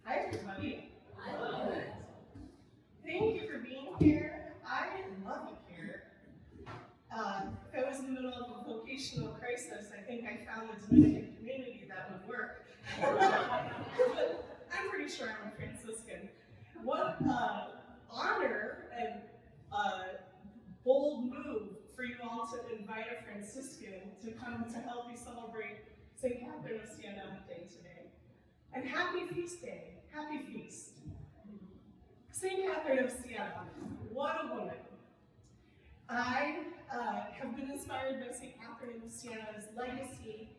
Hi, everybody. Thank you for being here. I love it here. If I was in the middle of a vocational crisis, I think I found a Dominican community that would work. But I'm pretty sure I'm a Franciscan. What honor and bold move for you all to invite a Franciscan to come to help you celebrate St. Catherine of Siena Day today. And happy feast day. Happy feast. St. Catherine of Siena, what a woman. I have been inspired by St. Catherine of Siena's legacy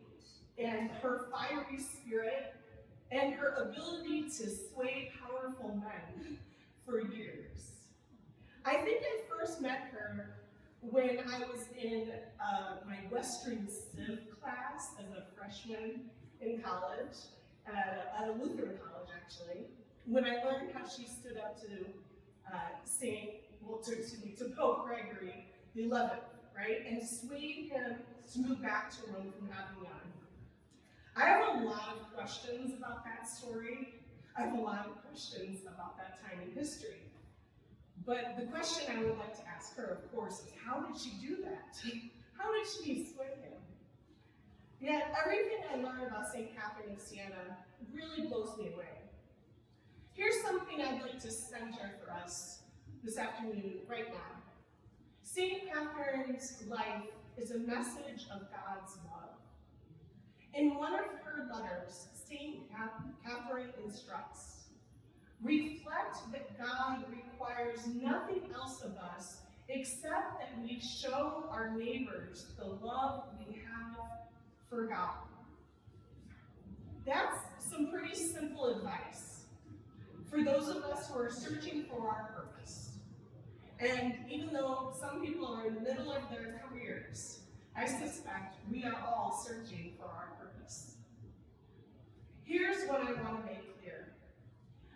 and her fiery spirit and her ability to sway powerful men for years. I think I first met her when I was in my Western Civ class as a freshman in college, at a Lutheran college actually, when I learned how she stood up to to Pope Gregory the 11th, right, and swayed him to move back to Rome from Avignon. I have a lot of questions about that story. I have a lot of questions about that time in history. But the question I would like to ask her, of course, is how did she do that? How did she sway him? Yet everything I learned about St. Catherine of Siena really blows me away. Here's something I'd like to center for us this afternoon, right now. St. Catherine's life is a message of God's love. In one of her letters, St. Catherine instructs, reflect that God requires nothing else of us except that we show our neighbors the love we have for God. That's some pretty simple advice for those of us who are searching for our purpose. And even though some people are in the middle of their careers, I suspect we are all searching for our purpose. Here's what I want to make clear.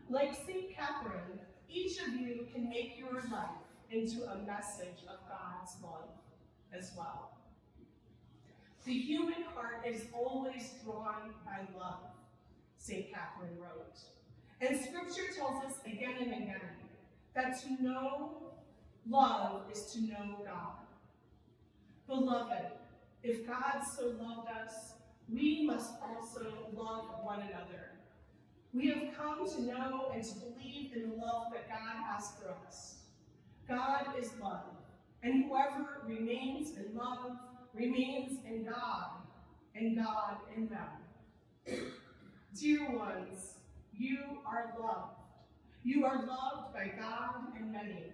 Like St. Catherine, each of you can make your life into a message of God's love as well. The human heart is always drawn by love, St. Catherine wrote. And Scripture tells us again and again that to know love is to know God. Beloved, if God so loved us, we must also love one another. We have come to know and to believe in the love that God has for us. God is love, and whoever remains in love remains in God, and God in them. Dear ones, you are loved. You are loved by God and many.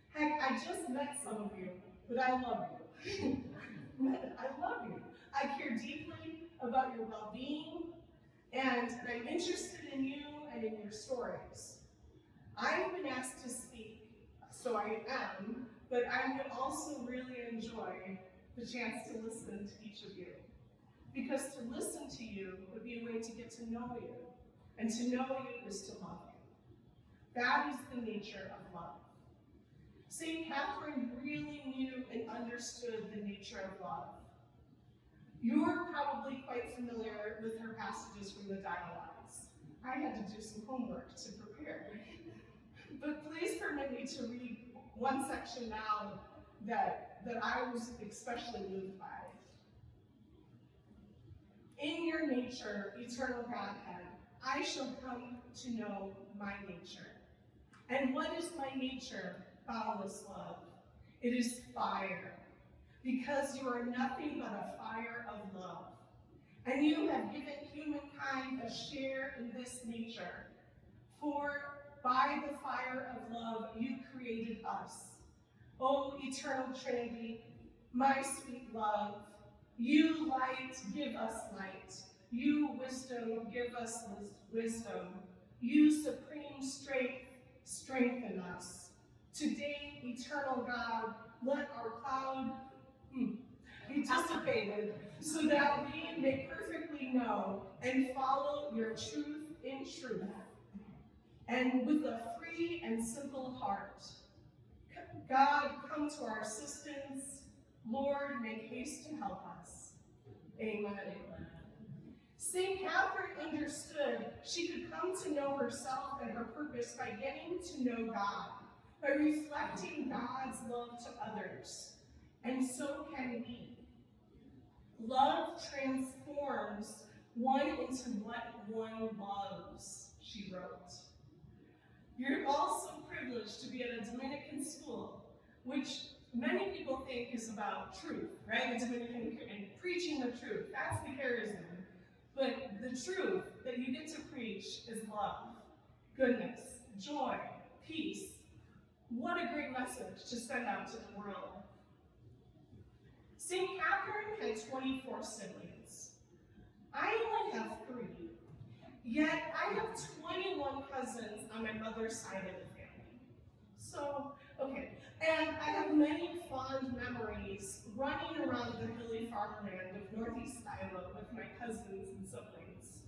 Heck, I just met some of you, but I love you. I love you. I care deeply about your well-being, and I'm interested in you and in your stories. I've been asked to speak, so I am, but I would also really enjoy the chance to listen to each of you. Because to listen to you would be a way to get to know you, and to know you is to love you. That is the nature of love. St. Catherine really knew and understood the nature of love. You're probably quite familiar with her passages from the dialogues. I had to do some homework to prepare. But please permit me to read one section now that I was especially moved by. In your nature, eternal Godhead, I shall come to know my nature. And what is my nature? Boundless love. It is fire, because you are nothing but a fire of love. And you have given humankind a share in this nature. For by the fire of love you created us. O eternal Trinity, my sweet love, you light, give us light. You wisdom, give us wisdom. You supreme strength, strengthen us. Today, eternal God, let our cloud be dissipated so that we may perfectly know and follow your truth in truth. And with a free and simple heart, God, come to our assistance. Lord, make haste to help us. Amen. St. Catherine understood she could come to know herself and her purpose by getting to know God, by reflecting God's love to others. And so can we. Love transforms one into what one loves, she wrote. You're also privileged to be at a Dominican school, which many people think is about truth, right? The Dominican and preaching the truth. That's the charism. But the truth that you get to preach is love, goodness, joy, peace. What a great message to send out to the world. St. Catherine had 24 siblings. I only have 3, yet I have 21 cousins on my mother's side of the family. So, okay. And I have many fond memories running around the hilly farmland of Northeast Iowa with my cousins and siblings.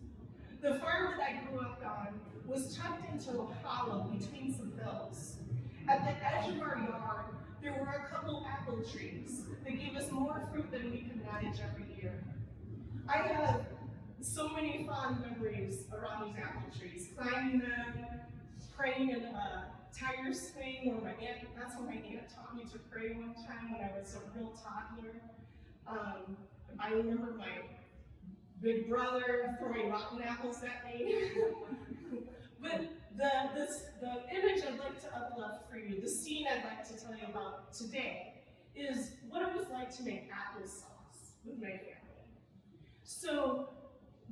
The farm that I grew up on was tucked into a hollow between some hills. At the edge of our yard, there were a couple apple trees that gave us more fruit than we could manage every year. I have so many fond memories around these apple trees, climbing them, praying in a tire swing, or that's when my aunt taught me to pray one time when I was a real toddler. I remember my big brother throwing rotten apples at me. But the image I'd like to uplift for you, the scene I'd like to tell you about today, is what it was like to make applesauce with my family. So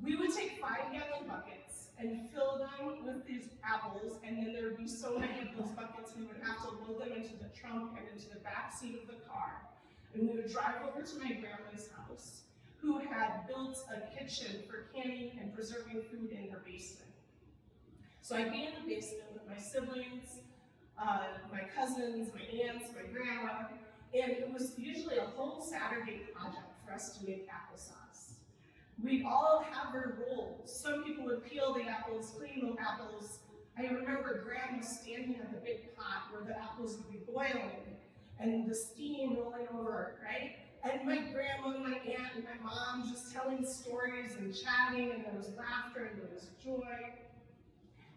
we would take 5-gallon buckets and fill them with these apples, and then there would be so many of those buckets we would have to load them into the trunk and into the back seat of the car. And we would drive over to my grandma's house, who had built a kitchen for canning and preserving food in her basement. So I'd be in the basement with my siblings, my cousins, my aunts, my grandma, and it was usually a whole Saturday project for us to make applesauce. We'd all have our roles. Some people would peel the apples, clean the apples. I remember Grandma standing at the big pot where the apples would be boiling and the steam rolling over, right? And my grandma and my aunt and my mom just telling stories and chatting, and there was laughter and there was joy.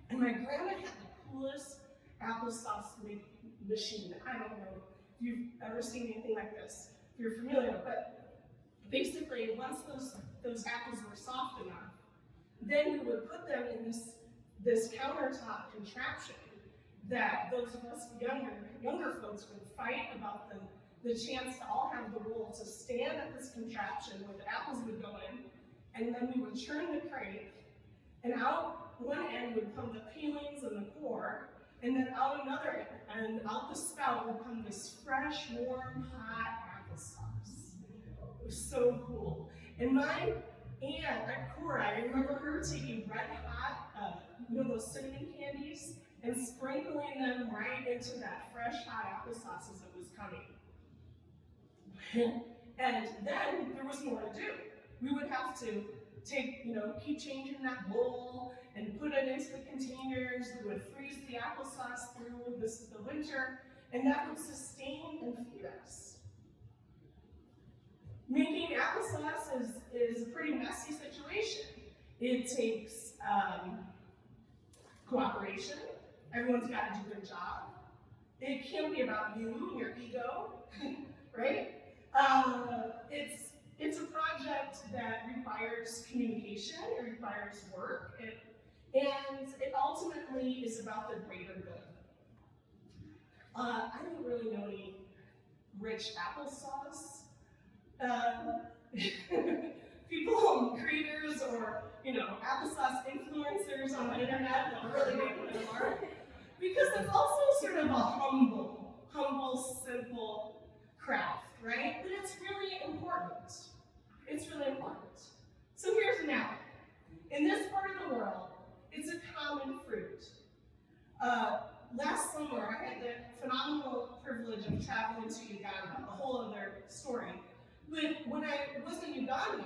And my grandma had the coolest applesauce machine. I don't know if you've ever seen anything like this, if you're familiar, but basically once those apples were soft enough, then we would put them in this countertop contraption that those of us younger folks would fight about the chance to all have the role to stand at this contraption where the apples would go in, and then we would turn the crank, and out one end would come the peelings and the core, and then out another end, and out the spout would come this fresh, warm, hot applesauce. It was so cool. And my aunt at Cora, I remember her taking red hot, those cinnamon candies, and sprinkling them right into that fresh, hot applesauce as it was coming. And then there was more to do. We would have to keep changing that bowl and put it into the containers. We would freeze the applesauce through the winter, and that would sustain and feed us. Making applesauce is a pretty messy situation. It takes cooperation. Everyone's got to do their job. It can't be about you and your ego, right? It's a project that requires communication, it requires work, and it ultimately is about the greater good. I don't really know any rich applesauce people, creators, or applesauce influencers on the internet that really make it hard, because it's also sort of a humble, simple craft, right? But it's really important. It's really important. So here's now. In this part of the world, it's a common fruit. Last summer, I had the phenomenal privilege of traveling to Uganda, a whole other story. But when I was in Uganda,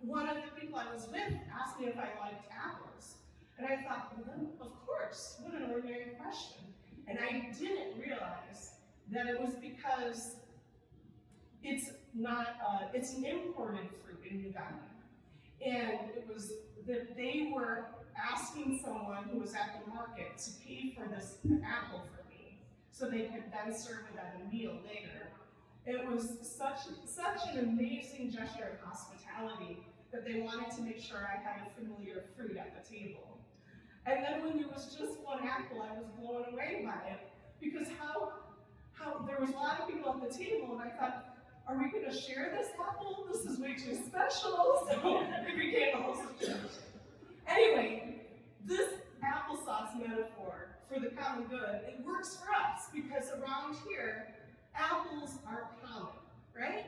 one of the people I was with asked me if I liked apples. And I thought, well, then, of course, what an ordinary question. And I didn't realize that it was because it's an imported fruit in Uganda. And it was that they were asking someone who was at the market to pay for this apple for me, so they could then serve it at a meal later. It was such an amazing gesture of hospitality that they wanted to make sure I had a familiar fruit at the table. And then when there was just one apple, I was blown away by it, because how there was a lot of people at the table, and I thought, are we going to share this apple? This is way too special. So it became a whole situation. Anyway, this applesauce metaphor for the common good, it works for us, because around here, apples are common, right?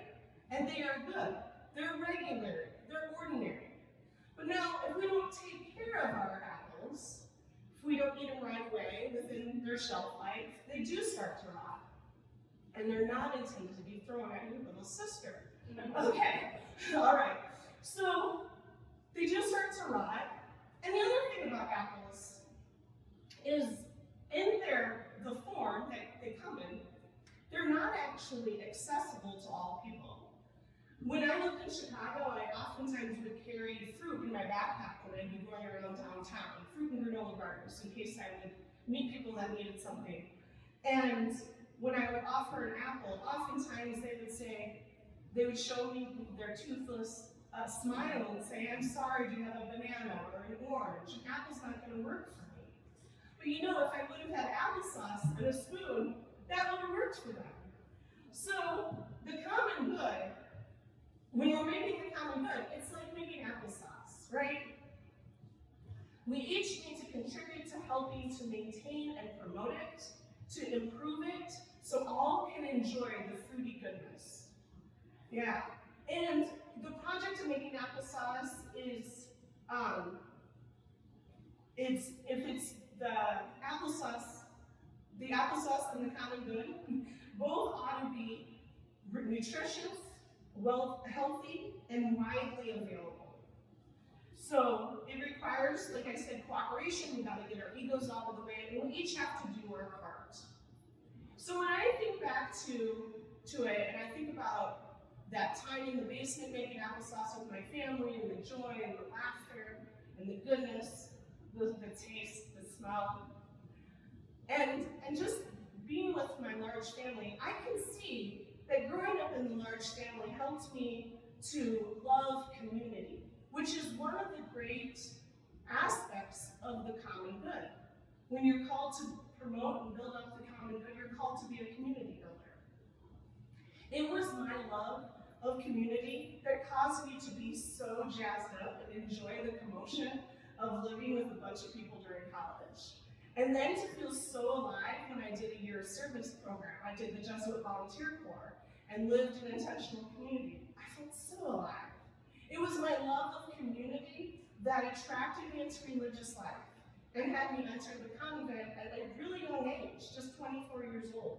And they are good. They're regular. They're ordinary. But now, if we don't take care of our apples, if we don't eat them right away within their shelf life, they do start to rot. And they're not intended to be thrown at your little sister. Okay, all right. So they do start to rot. And the other thing about apples is in the form that they come in, they're not actually accessible to all people. When I lived in Chicago, I oftentimes would carry fruit in my backpack when I'd be going around downtown, fruit and granola bars, in case I would meet people that needed something. And when I would offer an apple, oftentimes they would show me their toothless smile and say, I'm sorry, do you have a banana or an orange? An apple's not going to work for me. But you know, if I would have had applesauce and a spoon, that would have worked for them. So the common good, when you're making the common good, it's like making applesauce, right? We each need to contribute to helping to maintain and promote it, to improve it, so all can enjoy the fruity goodness. Yeah, and the project of making applesauce is, if it's the applesauce and the common good, both ought to be nutritious, healthy, and widely available. So it requires, like I said, cooperation. We got to get our egos out of the way, and we each have to do our part. So when I think back to it, and I think about that time in the basement making applesauce with my family, and the joy, and the laughter, and the goodness, the taste, the smell, and just being with my large family, I can see that growing up in the large family helped me to love community, which is one of the great aspects of the common good. When you're called to promote and build up the common good, you're called to be a community builder. It was my love of community that caused me to be so jazzed up and enjoy the commotion of living with a bunch of people during college. And then to feel so alive when I did a year service program. I did the Jesuit Volunteer Corps and lived in intentional community. I felt so alive. It was my love of community that attracted me into religious life and had me enter the convent at a really young age, just 24 years old.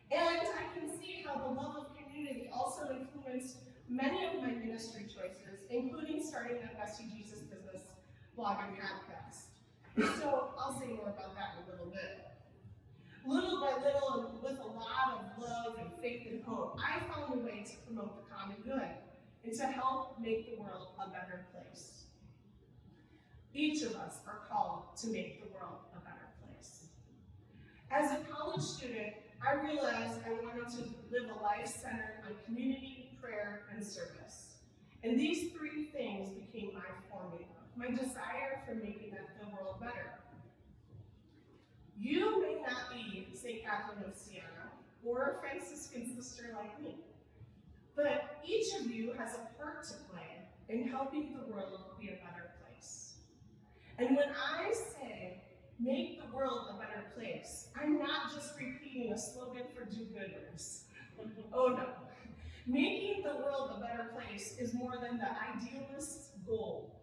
And I can see how the love of community also influenced many of my ministry choices, including starting that Bestie Jesus Business blog and podcast. So I'll say more about that in a little bit. Little by little, and with a lot of love and faith and hope, I found a way to promote the common good and to help make the world a better place. Each of us are called to make the world a better place. As a college student, I realized I wanted to live a life centered on community, prayer, and service. And these three things became my formula, my desire for making the world better. You may not be St. Catherine of Siena or a Franciscan sister like me, but each of you has a part to play in helping the world be a better place. And when I say, make the world a better place, I'm not just repeating a slogan for do-gooders. Oh no. Making the world a better place is more than the idealist's goal.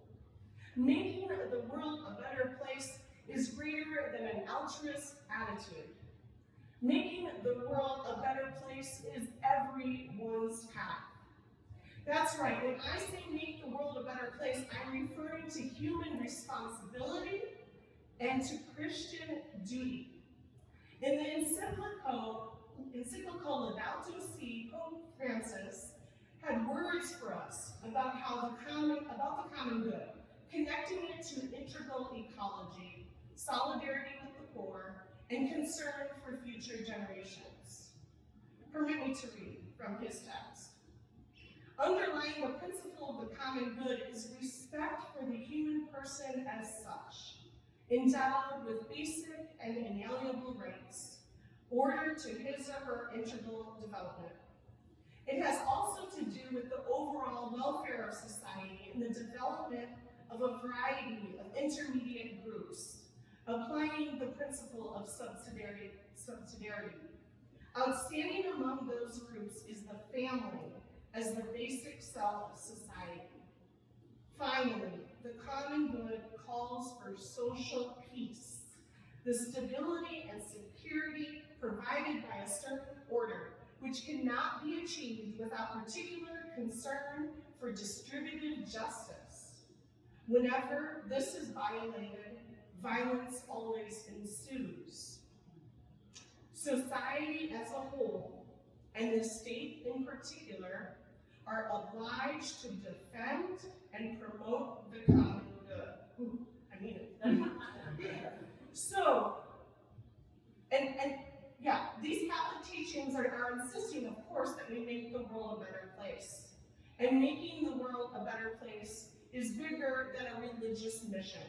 Making the world a better place is greater than an altruist attitude. Making the world a better place is everyone's path. That's right, when I say make the world a better place, I'm referring to human responsibility and to Christian duty. In the encyclical Laudato Si, Pope Francis had words for us about the common good, connecting it to integral ecology, solidarity with the poor, and concern for future generations. Permit me to read from his text. Underlying the principle of the common good is respect for the human person as such, endowed with basic and inalienable rights, ordered to his or her integral development. It has also to do with the overall welfare of society and the development of a variety of intermediate groups, applying the principle of subsidiarity. Outstanding among those groups is the family as the basic cell of society. Finally, the common good calls for social peace, the stability and security provided by a certain order, which cannot be achieved without particular concern for distributive justice. Whenever this is violated, violence always ensues. Society as a whole, and the state in particular, are obliged to defend and promote the common good. Ooh, I mean it. So, these Catholic teachings are insisting, of course, that we make the world a better place. And making the world a better place is bigger than a religious mission.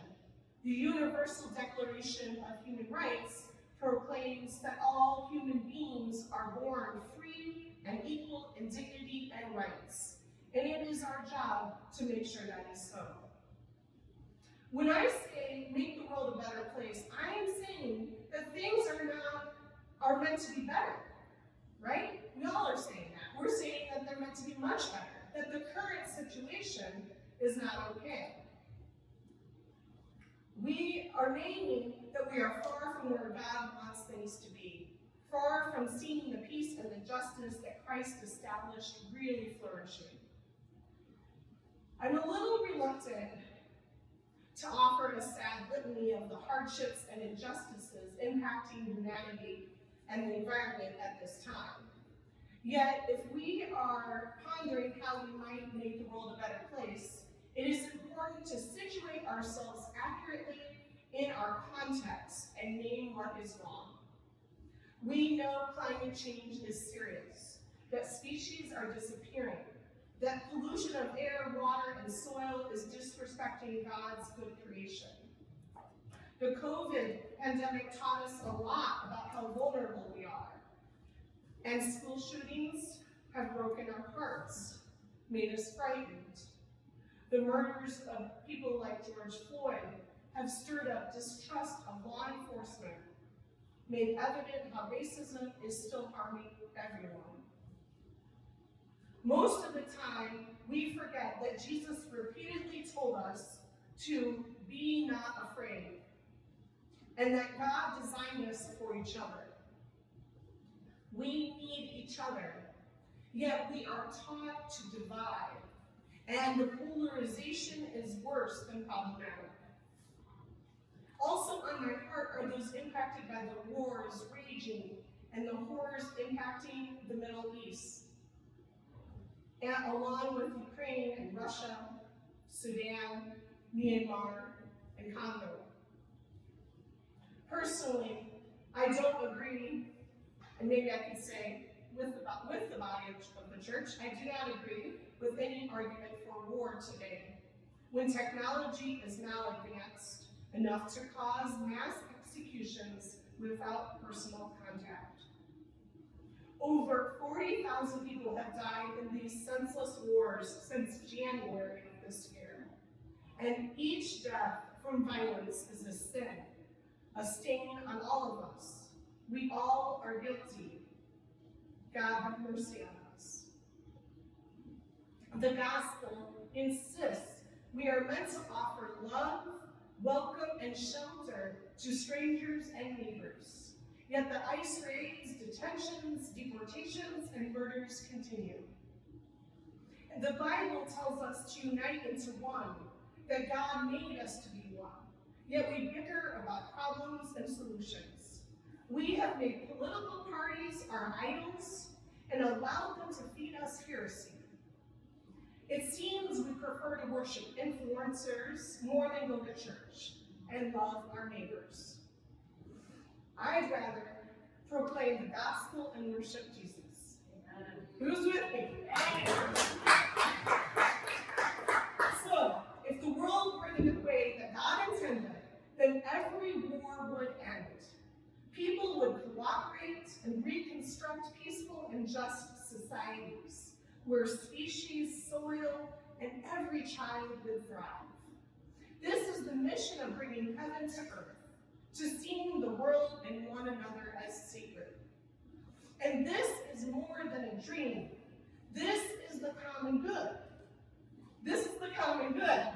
The Universal Declaration of Human Rights proclaims that all human beings are born free and equal in dignity and rights. And it is our job to make sure that is so. When I say make the world a better place, I am saying that things are meant to be better, right? We all are saying that. We're saying that they're meant to be much better, that the current situation is not okay. We are naming that we are far from where God wants things to be, far from seeing the peace and the justice that Christ established really flourishing. I'm a little reluctant to offer a sad litany of the hardships and injustices impacting humanity and the environment at this time. Yet, if we are pondering how we might make the world a better place, it is important to situate ourselves accurately in our context and name what is wrong. We know climate change is serious, that species are disappearing, that pollution of air, water, and soil is disrespecting God's good creation. The COVID pandemic taught us a lot about how vulnerable we are. And school shootings have broken our hearts, made us frightened. The murders of people like George Floyd have stirred up distrust of law enforcement, made evident how racism is still harming everyone. Most of the time, we forget that Jesus repeatedly told us to be not afraid, and that God designed us for each other. We need each other, yet we are taught to divide, and the polarization is worse than problematic. Also on my heart are those impacted by the wars raging and the horrors impacting the Middle East, and along with Ukraine and Russia, Sudan, Myanmar, and Congo. Personally, I don't agree, and maybe I could say with the body of the church, I do not agree with any argument for war today, when technology is now advanced enough to cause mass executions without personal contact. Over 40,000 people have died in these senseless wars since January of this year, and each death from violence is a sin, a stain on all of us. We all are guilty. God have mercy on us. The gospel insists we are meant to offer love, welcome, and shelter to strangers and neighbors. Yet the ICE raids, detentions, deportations, and murders continue. The Bible tells us to unite into one, that God made us to be one. Yet we bicker about problems and solutions. We have made political parties our idols and allowed them to feed us heresy. It seems we prefer to worship influencers more than go to church and love our neighbors. I'd rather proclaim the gospel and worship Jesus. Amen. Who's with me? Amen. So, if the world were the way that God intended, then every war would end. People would cooperate and reconstruct peaceful and just societies, where species, soil, and every child would thrive. This is the mission of bringing heaven to earth, to seeing the world and one another as sacred. And this is more than a dream. This is the common good. This is the common good.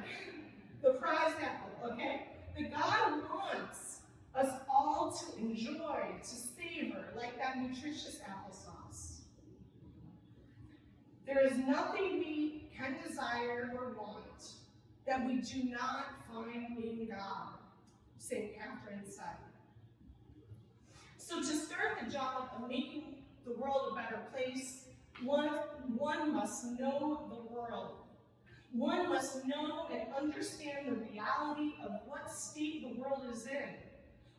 The prize apple, okay? That God wants us all to enjoy, to savor, like that nutritious applesauce. There is nothing we can desire or want that we do not find in God, St. Catherine said. So to start the job of making the world a better place, one must know the world. One must know and understand the reality of what state the world is in,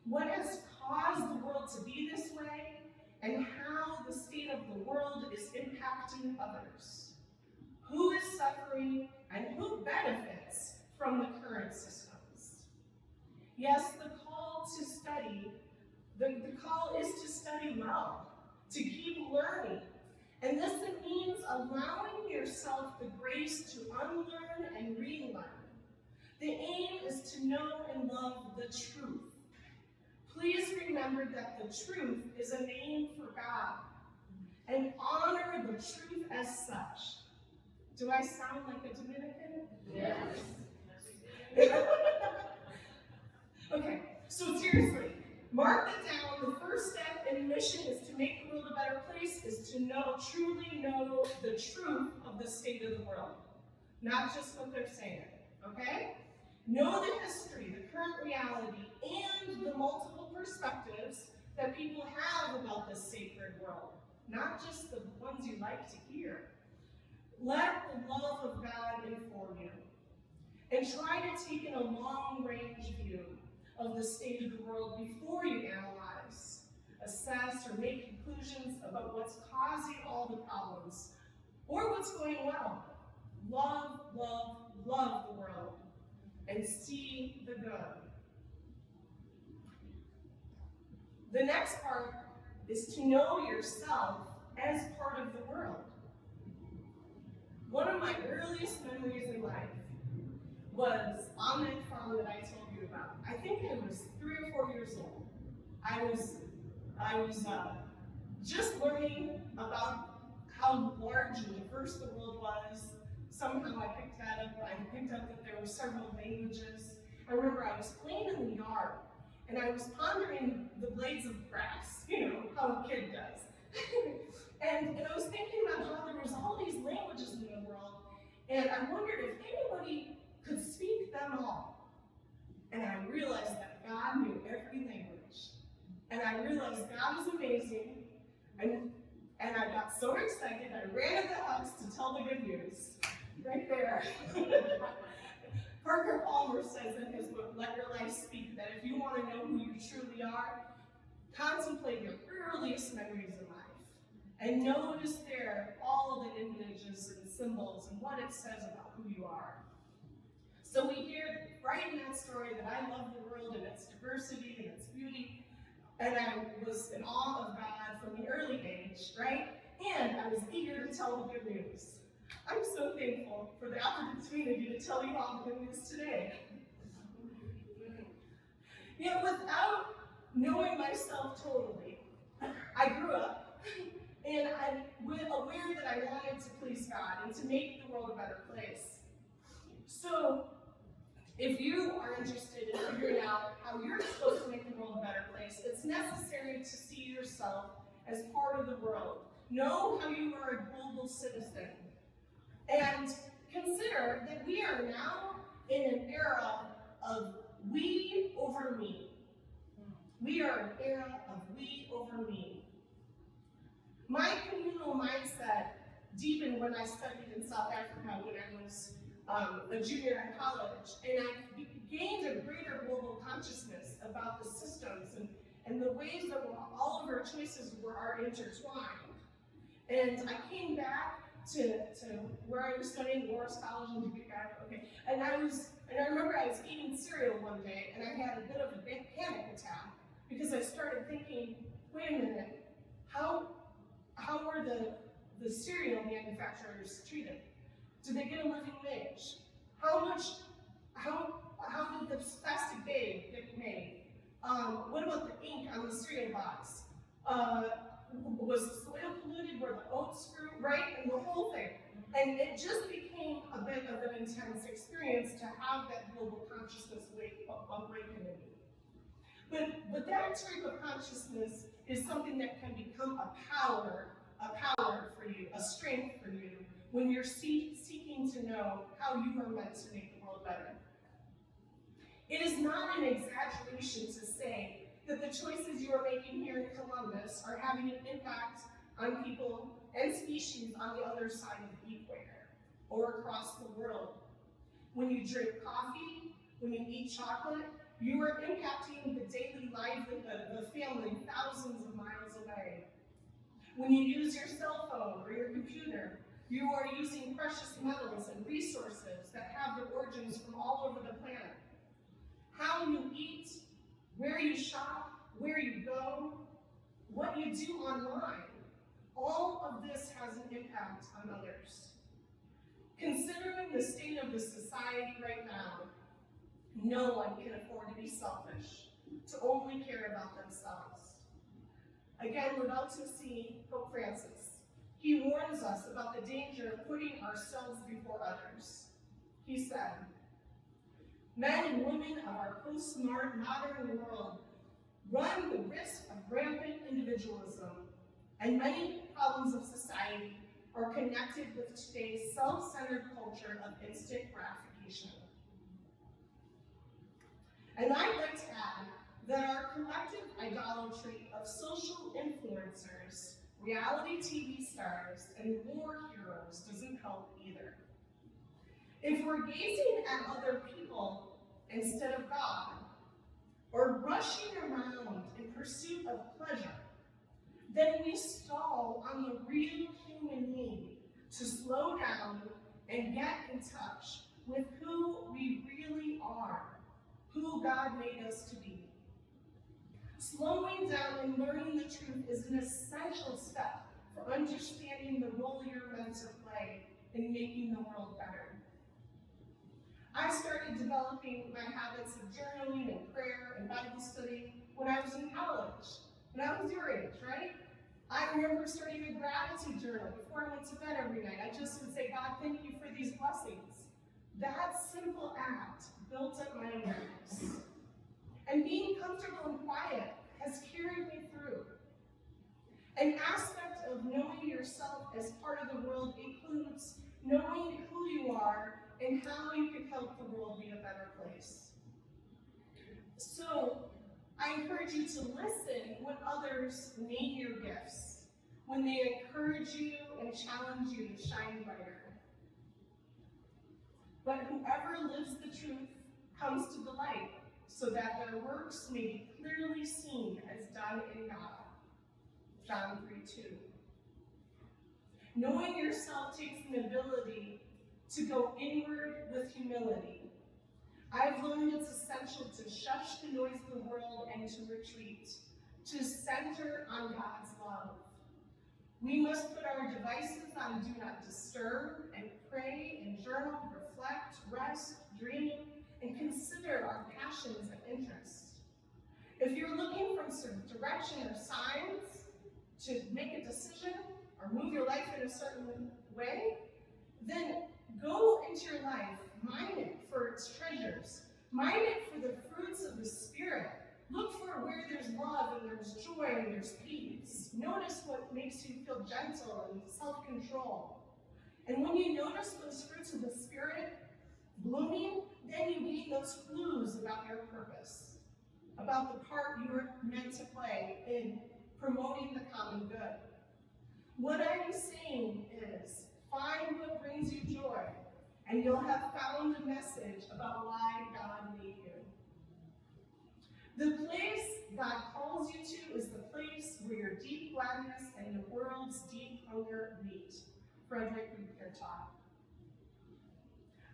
what has caused the world to be this way, and how the state of the world is impacting others. Who is suffering and who benefits from the current systems? Yes, the call is to study well, to keep learning. And this means allowing yourself the grace to unlearn and relearn. The aim is to know and love the truth. Please remember that the truth is a name for God, and honor the truth as such. Do I sound like a Dominican? Yes. Okay, so seriously, mark it down. The first step in mission is to make the world a better place, is to truly know the truth of the state of the world, not just what they're saying, okay? Know the history, the current reality, and the multiple perspectives that people have about this sacred world, not just the ones you like to hear. Let the love of God inform you, and try to take in a long-range view of the state of the world before you analyze, assess, or make conclusions about what's causing all the problems, or what's going well. Love, love, love the world, and see the good. The next part is to know yourself as part of the world. One of my earliest memories in life was on that farm that I told you about. I think I was 3 or 4 years old. I was just learning about how large and diverse the world was. Somehow I picked that up. I picked up that there were several languages. I remember I was playing in the yard, and I was pondering the blades of grass, how a kid does. and I was thinking about how there was all these languages in the world, and I wondered if anybody could speak them all. And I realized that God knew every language. And I realized God was amazing, and I got so excited, I ran to the house to tell the good news. Right there. Parker Palmer says in his book, Let Your Life Speak, that if you want to know who you truly are, contemplate your earliest memories of life, and notice there all the images and symbols and what it says about who you are. So we hear right in that story that I love the world and its diversity and its beauty, and I was in awe of God from an early age, right? And I was eager to tell the good news. I'm so thankful for the opportunity to tell you all the good news today. Yet without knowing myself totally, I grew up, and I'm aware that I wanted to please God and to make the world a better place. So, if you are interested in figuring out how you're supposed to make the world a better place, it's necessary to see yourself as part of the world. Know how you are a global citizen. And consider that we are now in an era of we over me. We are an era of we over me. My communal mindset deepened when I studied in South Africa when I was a junior in college, and I gained a greater global consciousness about the systems and the ways that all of our choices are intertwined. And I came back to where I was studying Loras College in Dominican, and I remember I was eating cereal one day, and I had a bit of a panic attack because I started thinking, wait a minute, how were the cereal manufacturers treated? Did they get a living wage? How did the plastic bag get made? What about the ink on the cereal box? Was the soil polluted? Were the oats grew right? And the whole thing. And it just became a bit of an intense experience to have that global conscissness awaken in me. But that type of consciousness is something that can become a power for you, a strength for you, when you're seeking to know how you are meant to make the world better. It is not an exaggeration to say that the choices you are making here in Columbus are having an impact on people and species on the other side of the equator or across the world. When you drink coffee, when you eat chocolate, you are impacting the daily livelihood of a family thousands of miles away. When you use your cell phone or your computer, you are using precious metals and resources that have their origins from all over the planet. How you eat, where you shop, where you go, what you do online, all of this has an impact on others. Considering the state of the society right now, no one can afford to be selfish, to only care about themselves. Again, Laudato Si, Pope Francis. He warns us about the danger of putting ourselves before others. He said, "Men and women of our postmodern world run the risk of rampant individualism, and many problems of society are connected with today's self-centered culture of instant gratification." And I'd like to add that our collective idolatry of social influencers, reality TV stars, and war heroes doesn't help either. If we're gazing at other people instead of God, or rushing around in pursuit of pleasure, then we stall on the real human need to slow down and get in touch with who we really are, who God made us to be. Slowing down and learning the truth is an essential step for understanding the role you're meant to play in making the world better. I started developing my habits of journaling and prayer and Bible study when I was in college. When I was your age, right? I remember starting a gratitude journal before I went to bed every night. I just would say, God, thank you for these blessings. That simple act built up my awareness. And being comfortable and quiet has carried me through. An aspect of knowing yourself as part of the world includes knowing who you are and how you can help the world be a better place. So, I encourage you to listen when others name your gifts, when they encourage you and challenge you to shine brighter. But whoever lives the truth comes to the light, so that their works may be clearly seen as done in God. John 3:2. Knowing yourself takes an ability to go inward with humility. I've learned it's essential to shush the noise of the world and to retreat, to center on God's love. We must put our devices on do not disturb and pray and journal, reflect, rest, dream, and consider our passions and interests. If you're looking for some direction or signs to make a decision or move your life in a certain way, then go into your life, mine it for its treasures, mine it for the fruits of the Spirit. Look for where there's love and there's joy and there's peace. Notice what makes you feel gentle and self-control. And when you notice those fruits of the Spirit blooming, then you gain those clues about your purpose, about the part you are meant to play in promoting the common good. What I'm saying is, Find what brings you joy, and you'll have found a message about why God made you. The place God calls you to is the place where your deep gladness and the world's deep hunger meet. Frederick Buechner taught.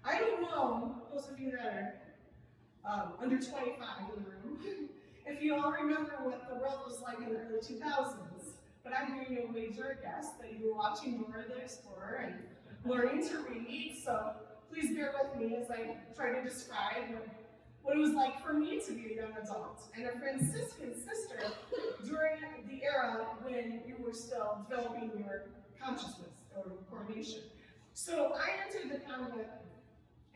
I don't know, those of you that are under 25 in the room, if you all remember what the world was like in the early 2000s, but I'm going to wager a guess that you were watching Dora the Explorer and learning to read, so please bear with me as I try to describe what it was like for me to be a young adult and a Franciscan sister during the era when you were still developing your consciousness or coordination. So I entered the convent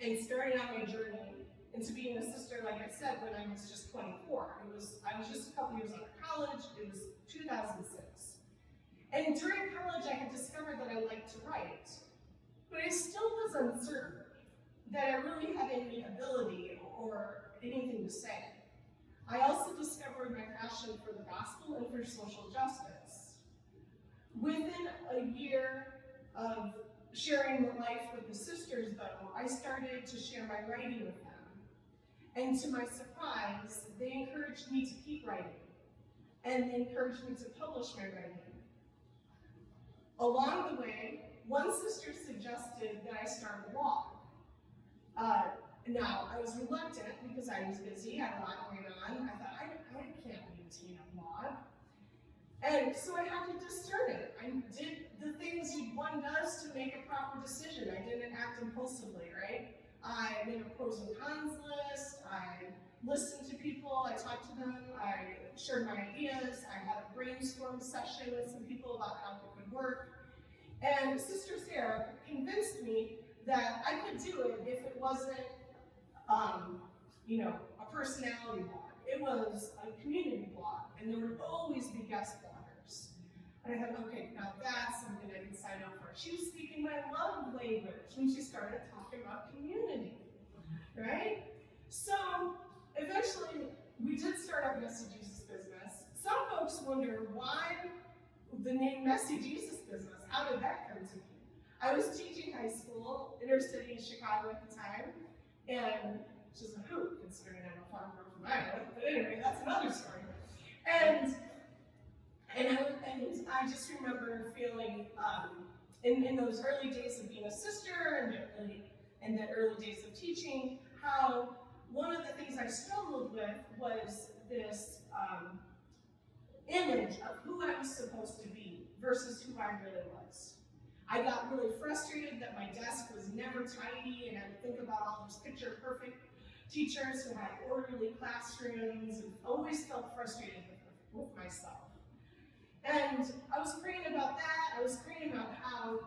and started on my journey into being a sister, like I said, when I was just 24. I was just a couple years out of college. It was 2006. And during college, I had discovered that I liked to write, but I still was uncertain that I really had any ability or anything to say. I also discovered my passion for the gospel and for social justice. Within a year of sharing the life with the sisters, though, I started to share my writing with them. And to my surprise, they encouraged me to keep writing, and they encouraged me to publish my writing. Along the way, one sister suggested that I start a blog. Now, I was reluctant because I was busy, had a lot going on. I thought, I can't maintain a blog. And so I had to discern it. I did the things one does to make a proper decision. I didn't act impulsively, right? I made a pros and cons list. I listened to people. I talked to them. I shared my ideas. I had a brainstorm session with some people about how it could work. And Sister Sarah convinced me that I could do it if it wasn't, a personality blog. It was a community blog, and there would always be guest bloggers. And I thought, okay, now that's something I can sign up for. She was speaking my love language when she started talking about community, right? So eventually, we did start our Messy Jesus business. Some folks wonder why the name Messy Jesus business. How did that come to me? I was teaching high school, inner city in Chicago at the time, and which is a hoot considering I'm a farm girl from Iowa. But anyway, that's another story. And I just remember feeling in those early days of being a sister and the early days of teaching, how one of the things I struggled with was this image of who I was supposed to be versus who I really was. I got really frustrated that my desk was never tidy, and I would think about all those picture-perfect teachers who had orderly classrooms, and always felt frustrated with myself. And I was praying about that. I was praying about how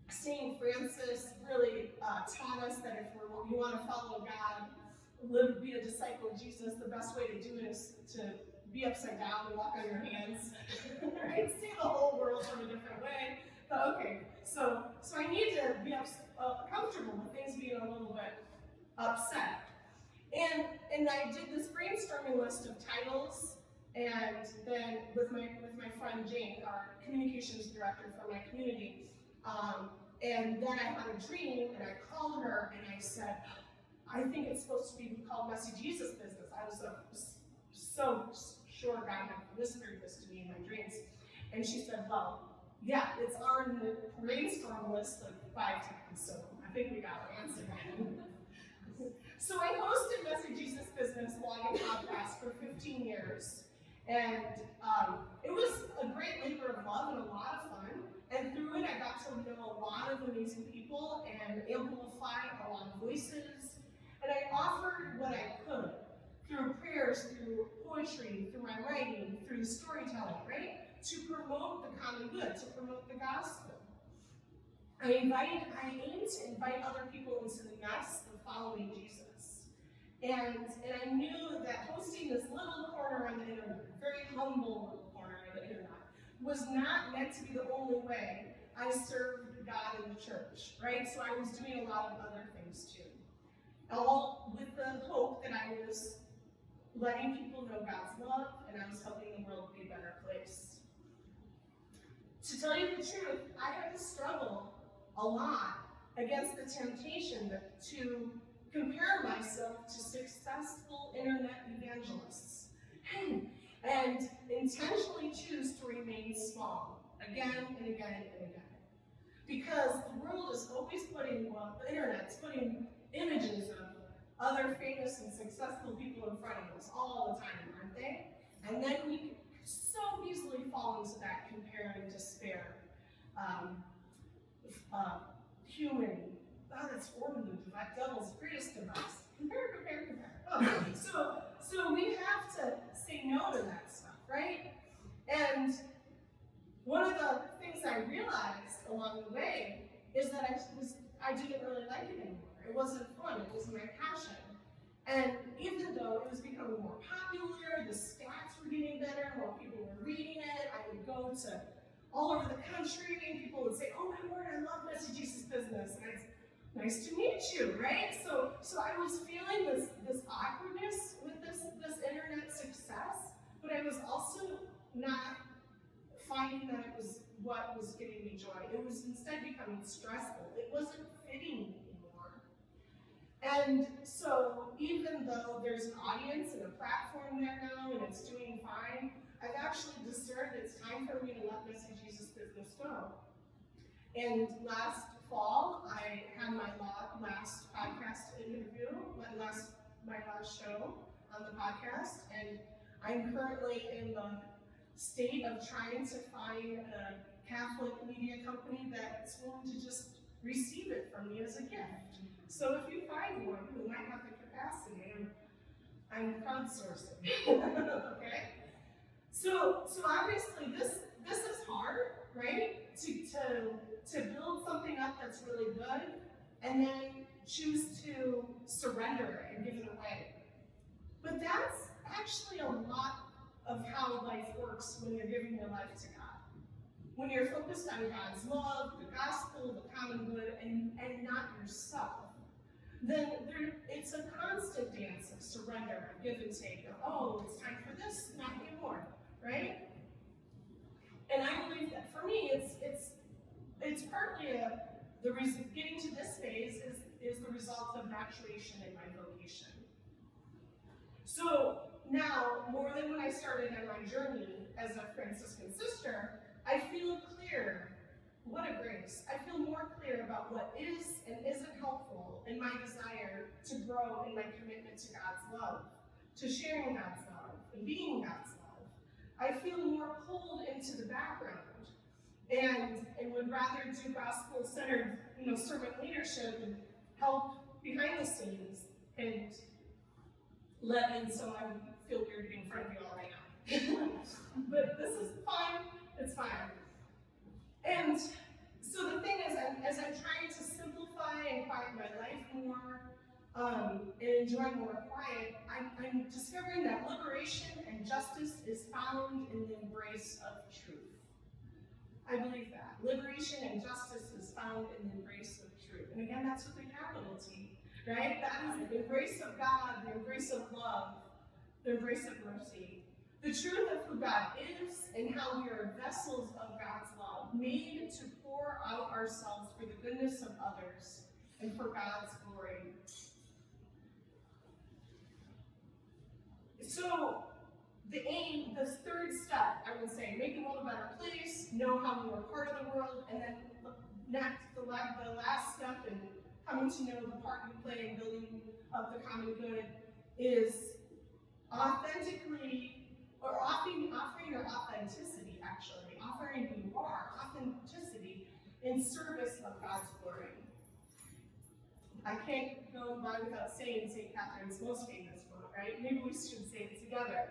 St. Francis really taught us that if we want to follow God, be a disciple of Jesus, the best way to do it is to be upside down and walk on your hands, right? See the whole world from a different way. But okay, so I need to be comfortable with things being a little bit upset. And I did this brainstorming list of titles, and then with my friend Jane, our communications director for my community, and then I had a dream, and I called her, and I said, I think it's supposed to be called Messy Jesus Business. I was so sure God had whispered this to me in my dreams. And she said, well, yeah, it's on the brainstorm list like 5 times, so I think we got our answer. So I hosted Messy Jesus Business blog and podcast for 15 years. And it was a great labor of love and a lot of fun. And through it, I got to know a lot of amazing people and amplify a lot of voices. And I offered what I could through prayers, through poetry, through my writing, through storytelling, right? To promote the common good, to promote the gospel. I aim to invite other people into the mess of following Jesus. And I knew that hosting this little corner on the internet, very humble little corner on the internet, was not meant to be the only way I served God in the church, right? So I was doing a lot of other things too. All with the hope that I was letting people know God's love, and I was helping the world be a better place. To tell you the truth, I had to struggle a lot against the temptation to compare myself to successful internet evangelists and intentionally choose to remain small again and again and again. Because the world is always putting, well, the internet's putting images of other famous and successful people in front of us all the time, aren't they? And then we can so easily fall into that compare and despair. Human, that's horrible, the devil's greatest device. Compare. Oh, so we have to say no to that stuff, right? And one of the things I realized along the way is that I didn't really like it anymore. It wasn't fun, it wasn't my passion. And even though it was becoming more popular, the stats were getting better, more people were reading it, I would go to all over the country and people would say, oh my word, I love Messy Jesus Business. And it's nice to meet you, right? So I was feeling this awkwardness with this internet success, but I was also not finding that it was what was giving me joy. It was instead becoming stressful. It wasn't fitting me anymore. And so even though there's an audience and a platform there now and it's doing fine, I've actually discerned it's time for me to let Messy Jesus Business go. And last fall, I had my last podcast interview, my last show on the podcast, and I'm currently in the state of trying to find a Catholic media company that's willing to just receive it from me as a gift. So if you find one who might have the capacity, I'm crowdsourcing. Okay? So obviously this is hard, right? To build something up that's really good and then choose to surrender it and give it away. But that's actually a lot of how life works when you're giving your life to God. When you're focused on God's love, the gospel, the common good, and not yourself, then it's a constant dance of surrender, of give and take, of, oh, it's time for this, not anymore, right? And I believe that for me, it's partly the reason getting to this phase is the result of maturation in my vocation. So now, more than when I started on my journey as a Franciscan sister, I feel clear. What a grace. I feel more clear about what is and isn't helpful in my desire to grow in my commitment to God's love, to sharing God's love, and being God's love. I feel more pulled into the background and would rather do gospel-centered, servant leadership and help behind the scenes and so I would feel weird being in front of you all right now. But this is fine, it's fine. And so the thing is, as I'm trying to simplify and quiet my life more, and enjoy more quiet, I'm discovering that liberation and justice is found in the embrace of truth. I believe that. Liberation and justice is found in the embrace of truth. And again, that's with a capital T, right? That is the embrace of God, the embrace of love, the embrace of mercy. The truth of who God is and how we are vessels of God's love, made to pour out ourselves for the goodness of others and for God's glory. So, the aim, this third step, I would say, make the world a better place, know how we are part of the world, and then next, the last step in coming to know the part we play in building of the common good is offering your authenticity, actually, offering who you are, authenticity in service of God's glory. I can't go by without saying St. Catherine's most famous quote, right? Maybe we should say it together.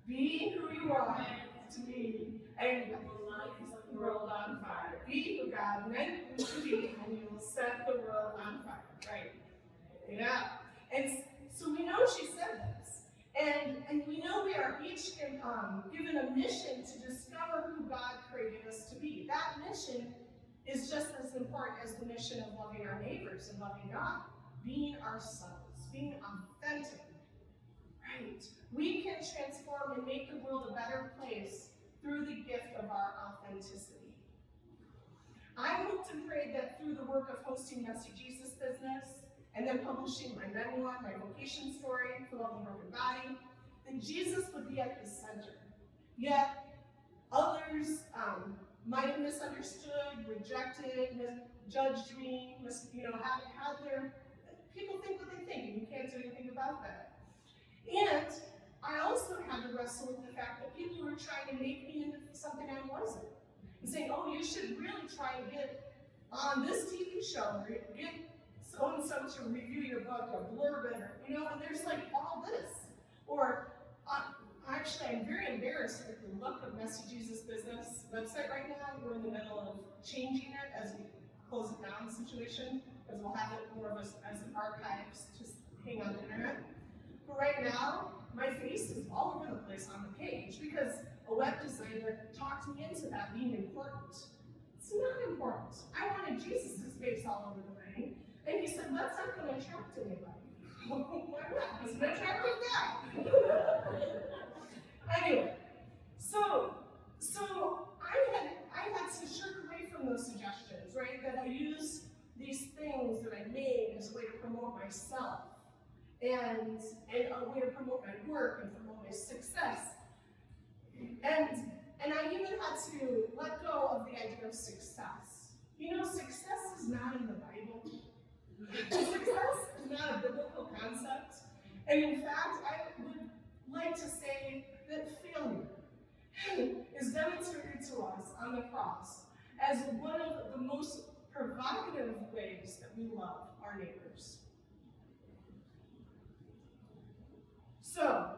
Be who you are to be, and you will light the world on fire. Be who God meant you to be, and you will set the world on fire. Right? Yeah. And so we know she said this. And we know we are each given a mission to discover who God created us to be. That mission is just as important as the mission of loving our neighbors and loving God. Being ourselves, being authentic. Right? We can transform and make the world a better place through the gift of our authenticity. I hoped and prayed that through the work of hosting Messy Jesus Business and then publishing my memoir, my vocation story, Full of the Broken Body, that Jesus would be at the center. Yet others might have misunderstood, rejected, judged me, had their, people think what they think, and you can't do anything about that. And I also had to wrestle with the fact that people were trying to make me into something I wasn't. And saying, oh, you should really try to get on this TV show, or get so-and-so to review your book, or blurb it, or, and there's like all this. Or, actually, I'm very embarrassed with the look of Messy Jesus Business website right now. We're in the middle of changing it as we close it down situation, because we'll have it more of as an archive to hang on the internet. But right now, my face is all over the place on the page because a web designer talked me into that being important. It's not important. I wanted Jesus' face all over the thing, and he said, that's not going to attract anybody. Why not? It's an attractive guy. Anyway, so I had to shirk away from those suggestions, right? That I use these things that I made as a way to promote myself and a way to promote my work and promote my success. And I even had to let go of the idea of success. Success is not in the Bible. Success is not a biblical concept. And in fact, I would like to say that failure is demonstrated to us on the cross as one of the most provocative ways that we love our neighbors. So,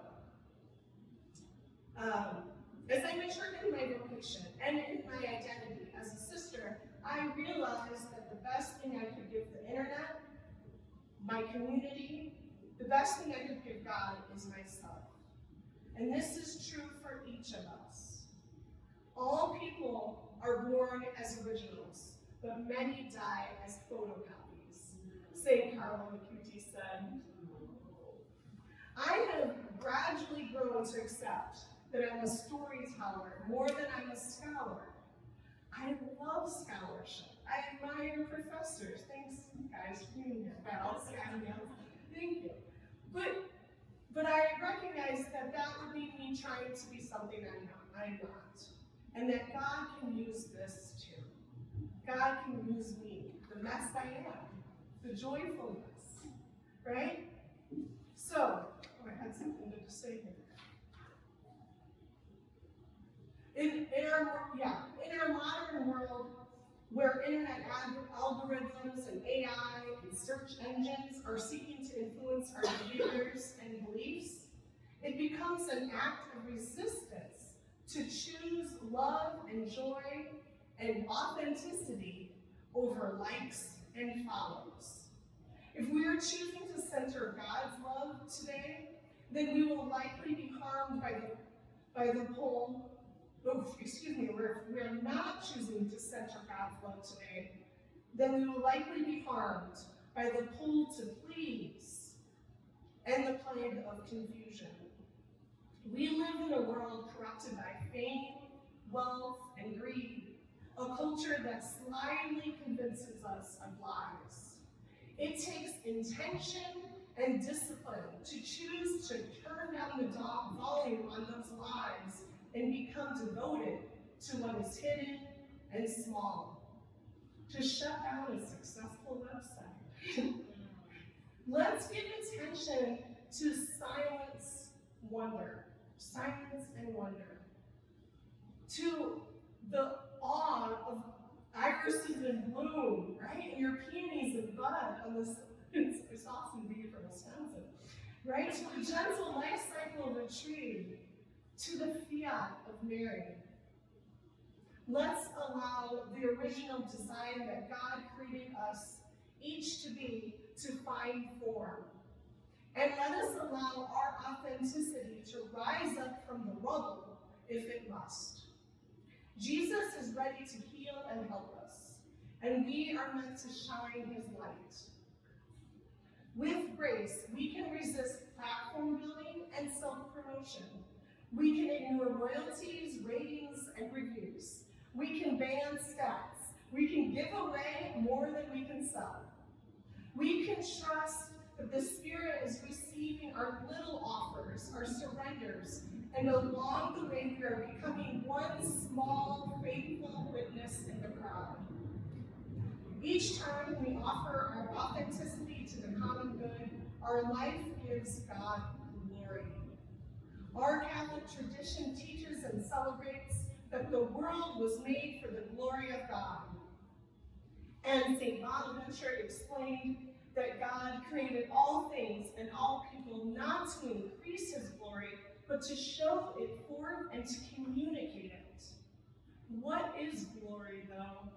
as I matured in my vocation and in my identity as a sister, I realized that the best thing I could give the internet, my community, the best thing I could give God is myself. And this is true for each of us. All people are born as originals, but many die as photocopies. St. Carlo Acuti said. I have gradually grown to accept that I'm a storyteller more than I'm a scholar. I love scholarship. I admire professors. Thanks, guys, for being here. Thank you. But I recognize that would be me trying to be something I'm not. And that God can use this too. God can use me, the mess I am, the joyfulness, right? So, I had something to say here. In our modern world, where internet algorithms and AI and search engines are seeking to influence our behaviors and beliefs, it becomes an act of resistance to choose love and joy and authenticity over likes and follows. If we are choosing to center God's love today, then we will likely be harmed by the pull. If we are not choosing to center God's love today, then we will likely be harmed by the pull to please and the plague of confusion. We live in a world corrupted by fame, wealth, and greed, a culture that slyly convinces us of lies. It takes intention and discipline to choose to turn down the volume on those lies and become devoted to what is hidden and small. To shut down a successful website. Let's give attention to silence and wonder. To the awe of irises in bloom, right? And your peonies in bud on this, it's awesome to be from Wisconsin, right? To the gentle life cycle of a tree, to the fiat of Mary. Let's allow the original design that God created us each to be to find form. And let us allow our authenticity to rise up from the rubble if it must. Jesus is ready to heal and help us, and we are meant to shine his light. With grace, we can resist platform building and self-promotion. We can ignore royalties, ratings, and reviews. We can ban stats. We can give away more than we can sell. We can trust that the Spirit is receiving our little offers, our surrenders, and along the way we are becoming one small, faithful witness in the crowd. Each time we offer our authenticity to the common good, our life gives God glory. Our Catholic tradition teaches and celebrates that the world was made for the glory of God. And St. Bonaventure explained that God created all things and all people not to increase his glory, but to show it forth and to communicate it. What is glory, though?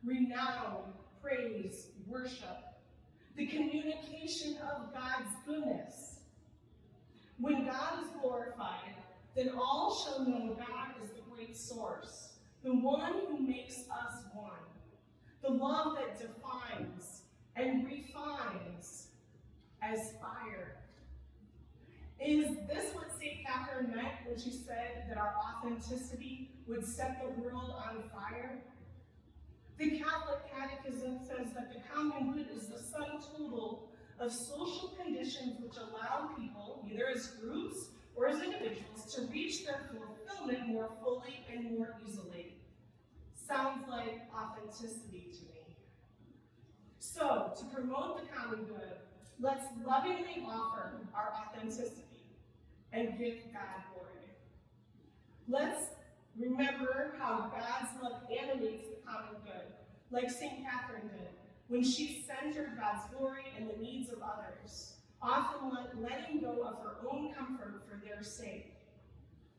Renown, praise, worship, the communication of God's goodness. When God is glorified, then all shall know God is the great source, the one who makes us one, the love that defines and refines as fire. Is this what St. Catherine meant when she said that our authenticity would set the world on fire? The Catholic Catechism says that the common good is the sum total of social conditions which allow people, either as groups or as individuals, to reach their fulfillment more fully and more easily. Sounds like authenticity to me. So, to promote the common good, let's lovingly offer our authenticity and give God glory. Let's remember how God's love animates the common good, like St. Catherine did, when she centered God's glory and the needs of others, often letting go of her own comfort for their sake.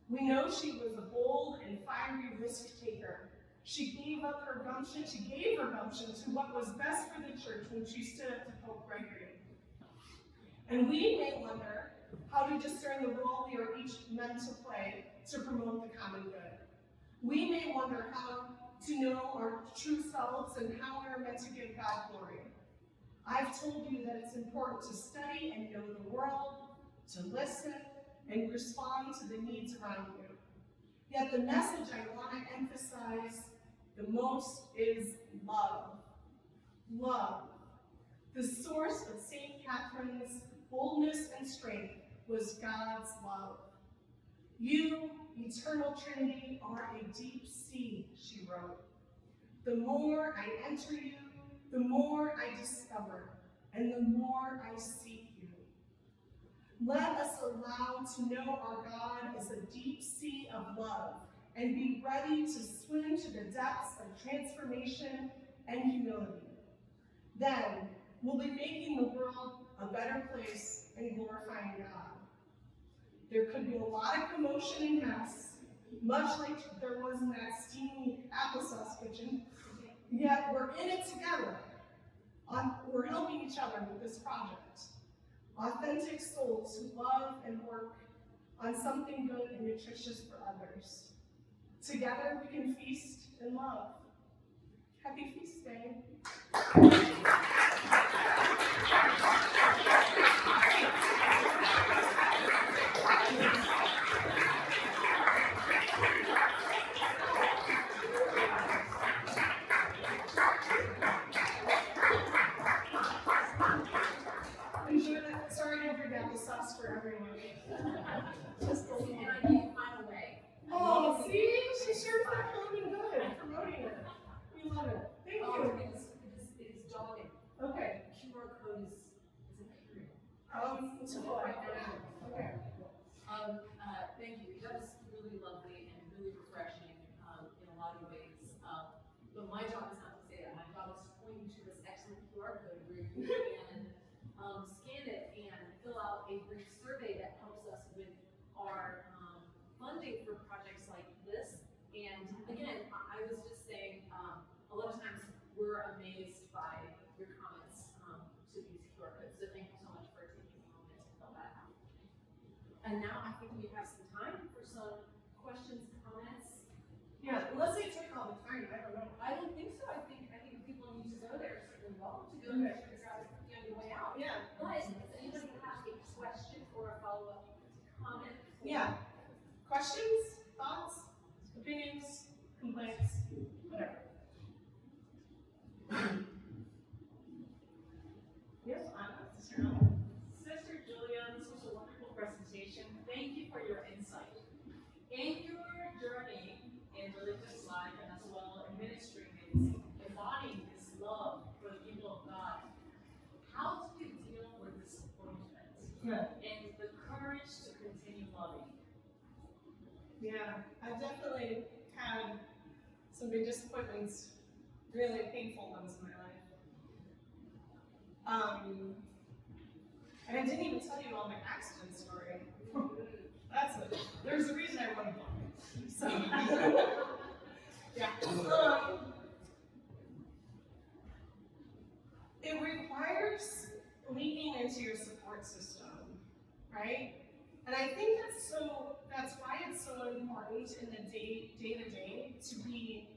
We know she was a bold and fiery risk-taker. She gave her gumption to what was best for the church when she stood up to Pope Gregory. And we may wonder how to discern the role we are each meant to play to promote the common good. We may wonder how to know our true selves and how we are meant to give God glory. I've told you that it's important to study and know the world, to listen, and respond to the needs around you. Yet the message I want to emphasize the most is love. Love. The source of St. Catherine's boldness and strength was God's love. You, eternal Trinity, are a deep sea, she wrote. The more I enter you, the more I discover, and the more I seek you. Let us allow to know our God as a deep sea of love and be ready to swim to the depths of transformation and humility. Then we'll be making the world a better place and glorifying God. There could be a lot of commotion and mess, much like there was in that steamy applesauce kitchen, yet we're in it together. We're helping each other with this project. Authentic souls who love and work on something good and nutritious for others. Together we can feast and love. Happy Feast Day. Sorry to forget the sauce for everyone. Just a little. And I gave mine away. Oh, see? She sure is not feeling good promoting it. We love it. Thank you. It is daunting. Okay. QR code is accurate. Okay. Thank you. That was really lovely and really refreshing in a lot of ways. But my job is not to say that. My job is to point you to this excellent QR code where you can scan it and fill out a brief survey that helps us with our funding for projects like this. And again, I was just saying, a lot of times we're amazed by your comments to these QR codes. So thank you so much for taking a moment to fill that out. And now I think we have some time for some questions, comments. Yeah, unless they took all the time, I don't know. I don't think so. I think people need to go there. So they're welcome to go there. Figure out on your way out. Yeah. But does anybody have a question or a follow-up comment? Yeah. Questions, thoughts, opinions, complaints, whatever. Yeah, I've definitely had some big disappointments, really painful ones in my life. And I didn't even tell you all my accident story. There's a reason I wrote a book. So, yeah. It requires leaning into your support system, right? And I think that's why it's so important in the day to day to be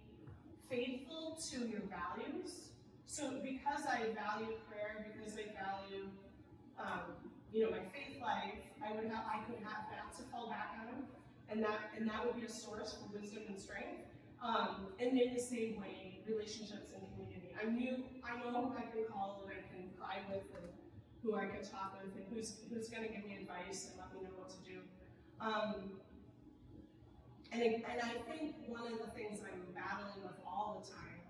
faithful to your values. So because I value prayer, because I value my faith life, I could have that to fall back on, and that would be a source for wisdom and strength. And in the same way, relationships and community. I know who I can call and I can cry with, and who I can talk with, and who's going to give me advice and let me know what to do. And I think one of the things I'm battling with all the time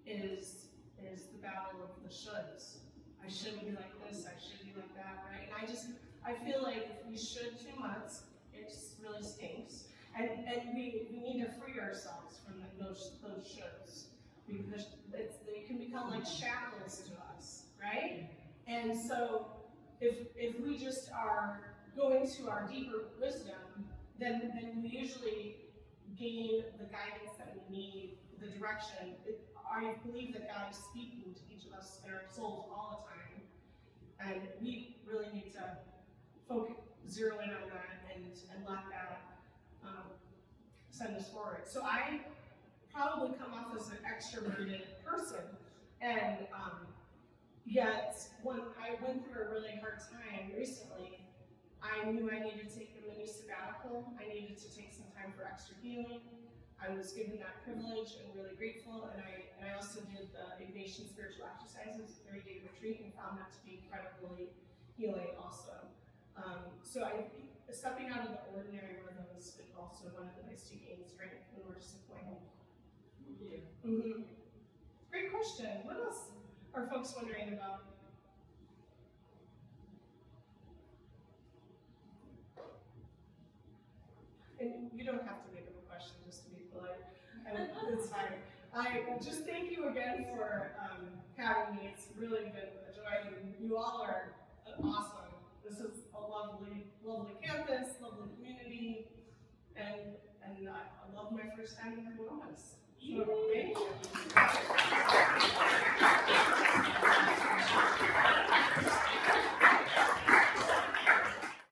is the battle of the shoulds. I should be like this, I should be like that, right? And I feel like if we should too much, it just really stinks. And we need to free ourselves from those shoulds, because they can become like shackles to us, right? And so if we just are going to our deeper wisdom, then we usually gain the guidance that we need, the direction. I believe that God is speaking to each of us in our souls all the time, and we really need to zero in on that and let that send us forward. So I probably come off as an extroverted person, and yet when I went through a really hard time recently, I knew I needed to take a mini sabbatical. I needed to take some time for extra healing. I was given that privilege and really grateful, and I also did the Ignatian Spiritual Exercises, 30-day retreat, and found that to be incredibly healing also. So I think stepping out of the ordinary rhythms is also one of the ways to gain strength when we're disappointed. Yeah. Mm-hmm. Great question. What else are folks wondering about? And you don't have to make up a question just to be polite. It's fine. I just thank you again for having me. It's really been a joy. You all are awesome. This is a lovely, lovely campus, lovely community, and I love my first time in Columbus. So thank you.